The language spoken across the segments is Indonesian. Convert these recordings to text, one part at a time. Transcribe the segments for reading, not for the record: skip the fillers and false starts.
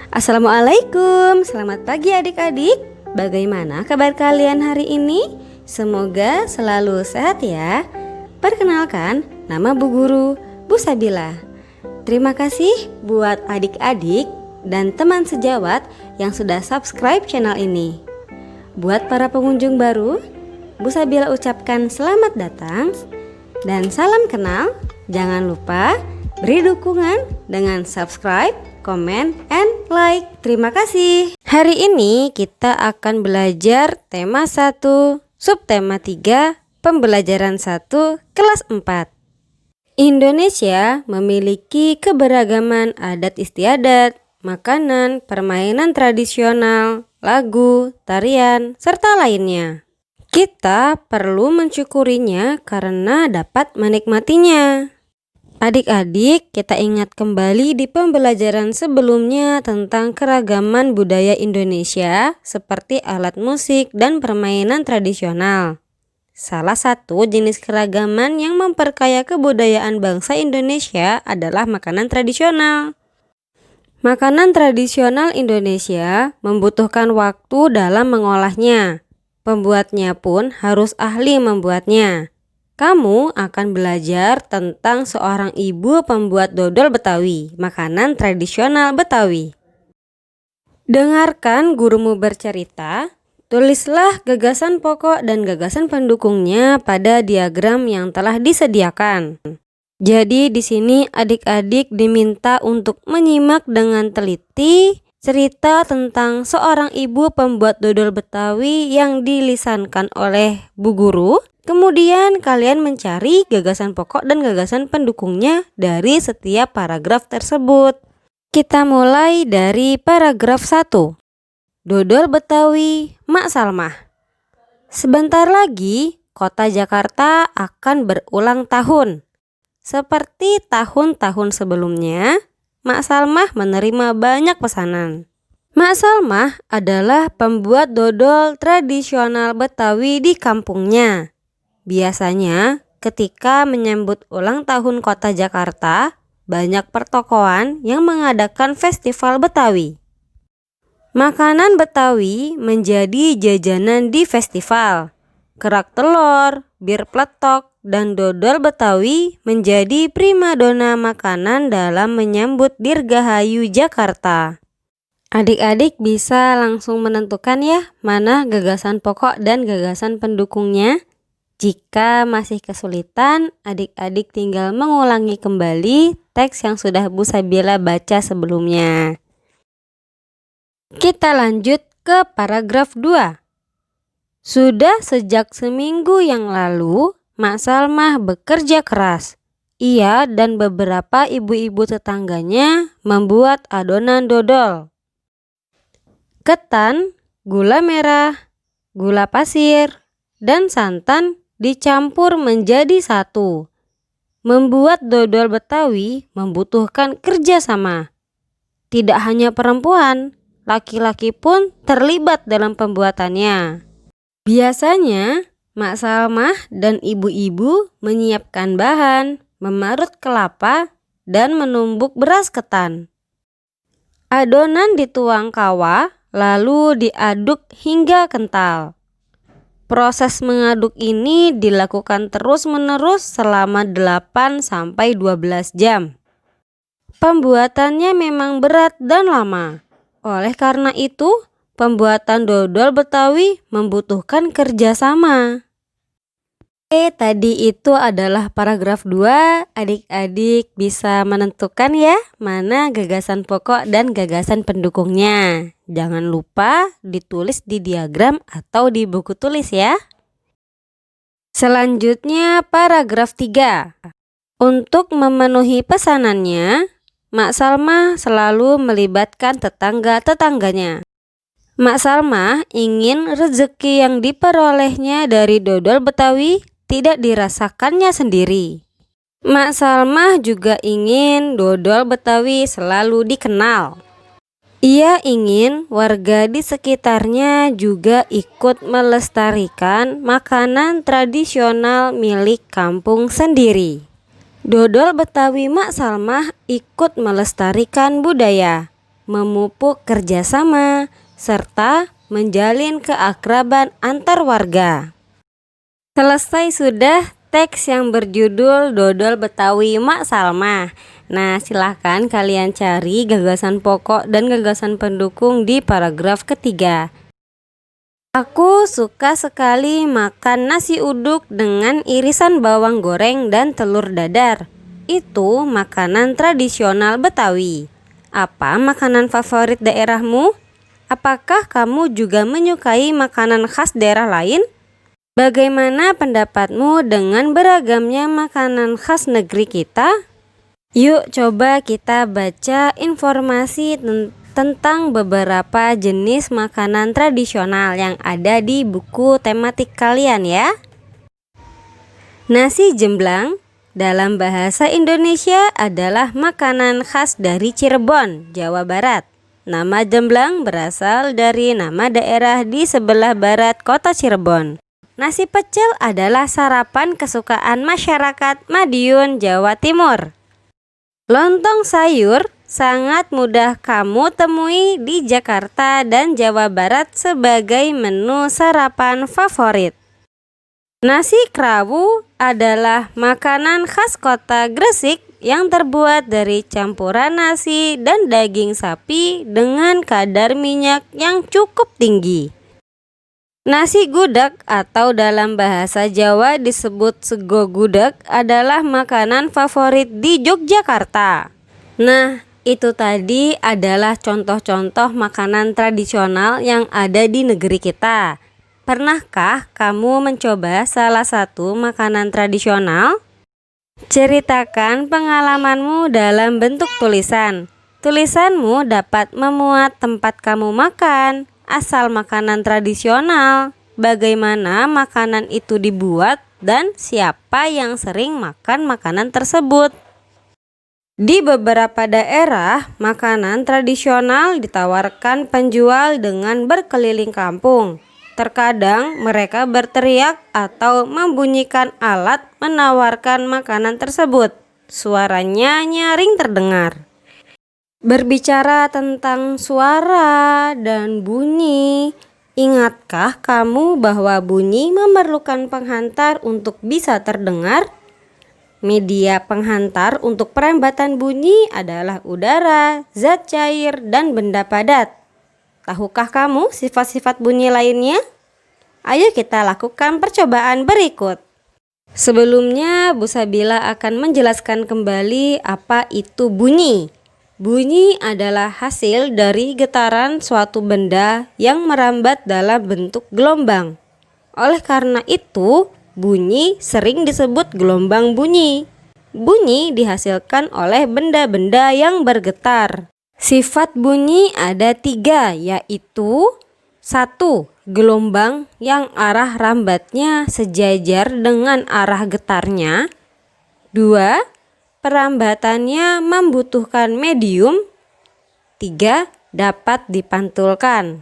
Assalamualaikum, selamat pagi adik-adik. Bagaimana kabar kalian hari ini? Semoga selalu sehat ya. Perkenalkan, nama Bu Guru, Bu Sabila. Terima kasih buat adik-adik dan teman sejawat yang sudah subscribe channel ini. Buat para pengunjung baru, Bu Sabila ucapkan selamat datang dan salam kenal. Jangan lupa beri dukungan dengan subscribe, komen, and like. Terima kasih. Hari ini kita akan belajar tema 1, subtema 3, pembelajaran 1, kelas 4. Indonesia memiliki keberagaman adat istiadat, makanan, permainan tradisional, lagu, tarian, serta lainnya. Kita perlu mensyukurinya karena dapat menikmatinya. Adik-adik, kita ingat kembali di pembelajaran sebelumnya tentang keragaman budaya Indonesia seperti alat musik dan permainan tradisional. Salah satu jenis keragaman yang memperkaya kebudayaan bangsa Indonesia adalah makanan tradisional. Makanan tradisional Indonesia membutuhkan waktu dalam mengolahnya. Pembuatnya pun harus ahli membuatnya. Kamu akan belajar tentang seorang ibu pembuat dodol Betawi, makanan tradisional Betawi. Dengarkan gurumu bercerita, tulislah gagasan pokok dan gagasan pendukungnya pada diagram yang telah disediakan. Jadi di sini adik-adik diminta untuk menyimak dengan teliti cerita tentang seorang ibu pembuat dodol Betawi yang dilisankan oleh Bu Guru. Kemudian kalian mencari gagasan pokok dan gagasan pendukungnya dari setiap paragraf tersebut. Kita mulai dari paragraf 1. Dodol Betawi Mak Salmah. Sebentar lagi kota Jakarta akan berulang tahun. Seperti tahun-tahun sebelumnya, Mak Salmah menerima banyak pesanan. Mak Salmah adalah pembuat dodol tradisional Betawi di kampungnya. Biasanya ketika menyambut ulang tahun kota Jakarta, banyak pertokoan yang mengadakan festival Betawi. Makanan Betawi menjadi jajanan di festival. Kerak telur, bir pletok, dan dodol Betawi menjadi primadona makanan dalam menyambut Dirgahayu Jakarta. Adik-adik bisa langsung menentukan ya mana gagasan pokok dan gagasan pendukungnya. Jika masih kesulitan, adik-adik tinggal mengulangi kembali teks yang sudah Bu Sabila baca sebelumnya. Kita lanjut ke paragraf 2. Sudah sejak seminggu yang lalu, Mak Salmah bekerja keras. Ia dan beberapa ibu-ibu tetangganya membuat adonan dodol. Ketan, gula merah, gula pasir, dan santan dicampur menjadi satu. Membuat dodol Betawi membutuhkan kerjasama. Tidak hanya perempuan, laki-laki pun terlibat dalam pembuatannya. Biasanya, Mak Salmah dan ibu-ibu menyiapkan bahan, memarut kelapa, dan menumbuk beras ketan. Adonan dituang kawah, lalu diaduk hingga kental. Proses mengaduk ini dilakukan terus-menerus selama 8-12 jam. Pembuatannya memang berat dan lama. Oleh karena itu, pembuatan dodol Betawi membutuhkan kerjasama. Tadi itu adalah paragraf 2. Adik-adik bisa menentukan ya mana gagasan pokok dan gagasan pendukungnya. Jangan lupa ditulis di diagram atau di buku tulis ya. Selanjutnya paragraf 3. Untuk memenuhi pesanannya, Mak Salmah selalu melibatkan tetangga-tetangganya. Mak Salmah ingin rezeki yang diperolehnya dari dodol Betawi tidak dirasakannya sendiri. Mak Salmah juga ingin dodol Betawi selalu dikenal. Ia ingin warga di sekitarnya juga ikut melestarikan makanan tradisional milik kampung sendiri. Dodol Betawi Mak Salmah ikut melestarikan budaya. memupuk kerjasama, serta menjalin keakraban antar warga. Selesai sudah teks yang berjudul Dodol Betawi Mak Salma. Nah, silahkan kalian cari gagasan pokok dan gagasan pendukung di paragraf ketiga. Aku suka sekali makan nasi uduk dengan irisan bawang goreng dan telur dadar. Itu makanan tradisional Betawi. Apa makanan favorit daerahmu? Apakah kamu juga menyukai makanan khas daerah lain? Bagaimana pendapatmu dengan beragamnya makanan khas negeri kita? Yuk coba kita baca informasi tentang beberapa jenis makanan tradisional yang ada di buku tematik kalian ya. Nasi jemblang dalam bahasa Indonesia adalah makanan khas dari Cirebon, Jawa Barat. Nama jemblang berasal dari nama daerah di sebelah barat kota Cirebon. Nasi pecel adalah sarapan kesukaan masyarakat Madiun, Jawa Timur. Lontong sayur sangat mudah kamu temui di Jakarta dan Jawa Barat sebagai menu sarapan favorit. Nasi kerawu adalah makanan khas kota Gresik yang terbuat dari campuran nasi dan daging sapi dengan kadar minyak yang cukup tinggi. Nasi gudeg atau dalam bahasa Jawa disebut sego gudeg adalah makanan favorit di Yogyakarta. Nah, itu tadi adalah contoh-contoh makanan tradisional yang ada di negeri kita. Pernahkah kamu mencoba salah satu makanan tradisional? Ceritakan pengalamanmu dalam bentuk tulisan. Tulisanmu dapat memuat tempat kamu makan, asal makanan tradisional, bagaimana makanan itu dibuat, dan siapa yang sering makan makanan tersebut. Di beberapa daerah, makanan tradisional ditawarkan penjual dengan berkeliling kampung. Terkadang mereka berteriak atau membunyikan alat menawarkan makanan tersebut. Suaranya nyaring terdengar. Berbicara tentang suara dan bunyi, ingatkah kamu bahwa bunyi memerlukan penghantar untuk bisa terdengar? Media penghantar untuk perambatan bunyi adalah udara, zat cair, dan benda padat. Tahukah kamu sifat-sifat bunyi lainnya? Ayo kita lakukan percobaan berikut. Sebelumnya, Bu Sabila akan menjelaskan kembali apa itu bunyi. Bunyi adalah hasil dari getaran suatu benda yang merambat dalam bentuk gelombang. Oleh karena itu, bunyi sering disebut gelombang bunyi. Bunyi dihasilkan oleh benda-benda yang bergetar. Sifat bunyi ada 3, yaitu 1. Gelombang yang arah rambatnya sejajar dengan arah getarnya. 2. Perambatannya membutuhkan medium. 3. Dapat dipantulkan.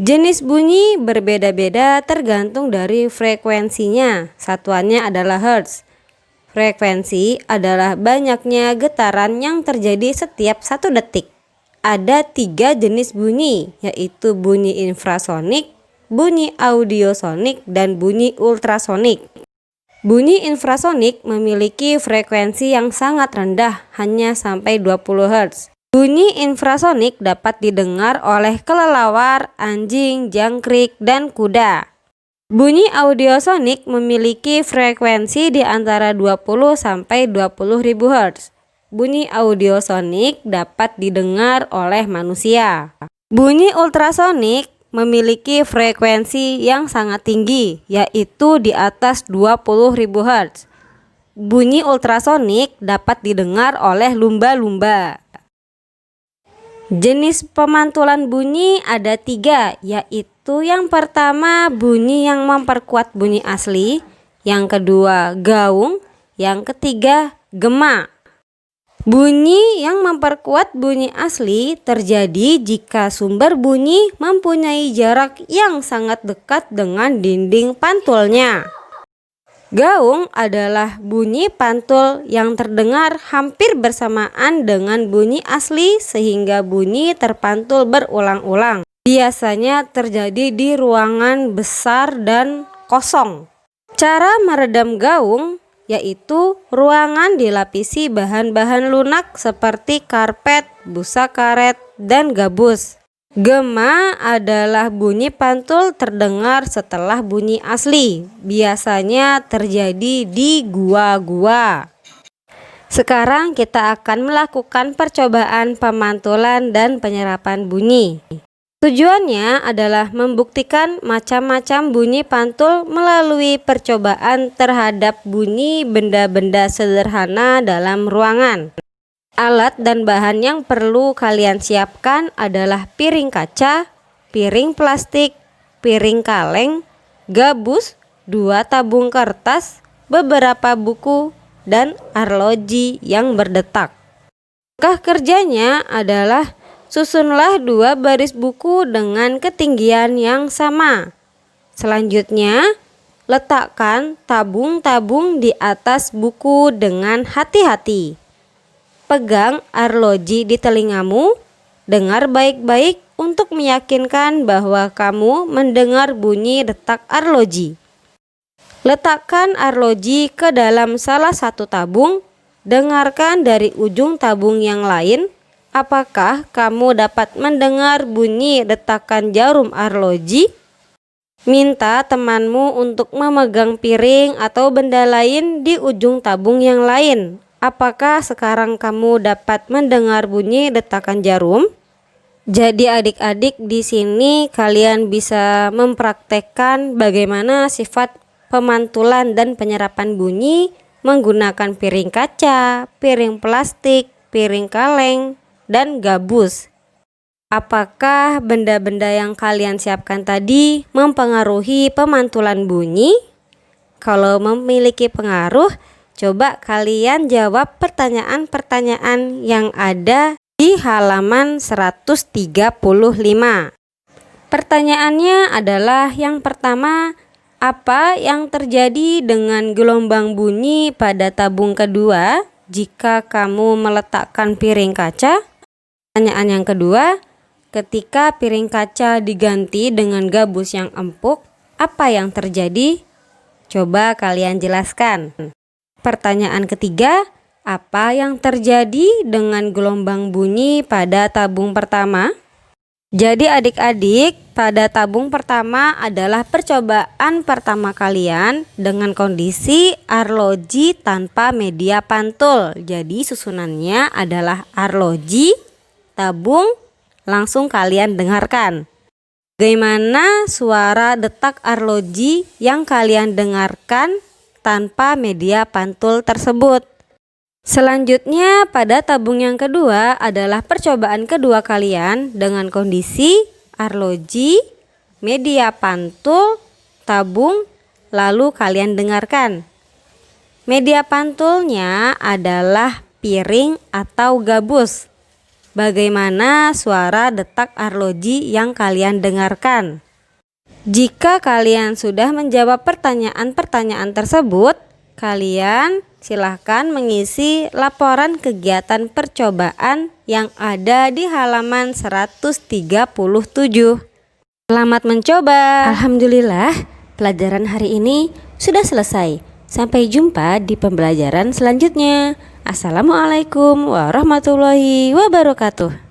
Jenis bunyi berbeda-beda tergantung dari frekuensinya. Satuannya adalah hertz. Frekuensi adalah banyaknya getaran yang terjadi setiap 1 detik. Ada 3 jenis bunyi, yaitu bunyi infrasonik, bunyi audiosonik, dan bunyi ultrasonik. Bunyi infrasonik memiliki frekuensi yang sangat rendah, hanya sampai 20 Hz. Bunyi infrasonik dapat didengar oleh kelelawar, anjing, jangkrik, dan kuda. Bunyi audiosonik memiliki frekuensi di antara 20 sampai 20.000 Hz. Bunyi audiosonik dapat didengar oleh manusia. Bunyi ultrasonik memiliki frekuensi yang sangat tinggi, yaitu di atas 20.000 Hz. Bunyi ultrasonik dapat didengar oleh lumba-lumba. Jenis pemantulan bunyi ada 3, yaitu yang pertama bunyi yang memperkuat bunyi asli, yang kedua gaung, yang ketiga gema. Bunyi yang memperkuat bunyi asli terjadi jika sumber bunyi mempunyai jarak yang sangat dekat dengan dinding pantulnya. Gaung adalah bunyi pantul yang terdengar hampir bersamaan dengan bunyi asli sehingga bunyi terpantul berulang-ulang. Biasanya terjadi di ruangan besar dan kosong. Cara meredam gaung yaitu ruangan dilapisi bahan-bahan lunak seperti karpet, busa karet, dan gabus. Gema adalah bunyi pantul terdengar setelah bunyi asli. Biasanya terjadi di gua-gua. Sekarang kita akan melakukan percobaan pemantulan dan penyerapan bunyi. Tujuannya adalah membuktikan macam-macam bunyi pantul melalui percobaan terhadap bunyi benda-benda sederhana dalam ruangan. Alat dan bahan yang perlu kalian siapkan adalah piring kaca, piring plastik, piring kaleng, gabus, 2 tabung kertas, beberapa buku, dan arloji yang berdetak. Langkah kerjanya adalah susunlah 2 baris buku dengan ketinggian yang sama. Selanjutnya, letakkan tabung-tabung di atas buku dengan hati-hati. Pegang arloji di telingamu, dengar baik-baik untuk meyakinkan bahwa kamu mendengar bunyi detak arloji. Letakkan arloji ke dalam salah satu tabung, dengarkan dari ujung tabung yang lain apakah kamu dapat mendengar bunyi detakan jarum arloji. Minta temanmu untuk memegang piring atau benda lain di ujung tabung yang lain. Apakah sekarang kamu dapat mendengar bunyi detakan jarum? Jadi adik-adik, di sini kalian bisa mempraktekkan bagaimana sifat pemantulan dan penyerapan bunyi menggunakan piring kaca, piring plastik, piring kaleng, dan gabus. Apakah benda-benda yang kalian siapkan tadi mempengaruhi pemantulan bunyi? Kalau memiliki pengaruh, coba kalian jawab pertanyaan-pertanyaan yang ada di halaman 135. Pertanyaannya adalah yang pertama, apa yang terjadi dengan gelombang bunyi pada tabung kedua jika kamu meletakkan piring kaca? Pertanyaan yang kedua, ketika piring kaca diganti dengan gabus yang empuk, apa yang terjadi? Coba kalian jelaskan. Pertanyaan ketiga, apa yang terjadi dengan gelombang bunyi pada tabung pertama? Jadi adik-adik, pada tabung pertama adalah percobaan pertama kalian dengan kondisi arloji tanpa media pantul. Jadi susunannya adalah arloji, tabung, langsung kalian dengarkan. Bagaimana suara detak arloji yang kalian dengarkan tanpa media pantul tersebut? Selanjutnya pada tabung yang kedua adalah percobaan kedua kalian dengan kondisi arloji, media pantul, tabung, lalu kalian dengarkan. Media pantulnya adalah piring atau gabus. Bagaimana suara detak arloji yang kalian dengarkan? Jika kalian sudah menjawab pertanyaan-pertanyaan tersebut, kalian silahkan mengisi laporan kegiatan percobaan yang ada di halaman 137. Selamat mencoba. Alhamdulillah, pelajaran hari ini sudah selesai. Sampai jumpa di pembelajaran selanjutnya. Assalamualaikum warahmatullahi wabarakatuh.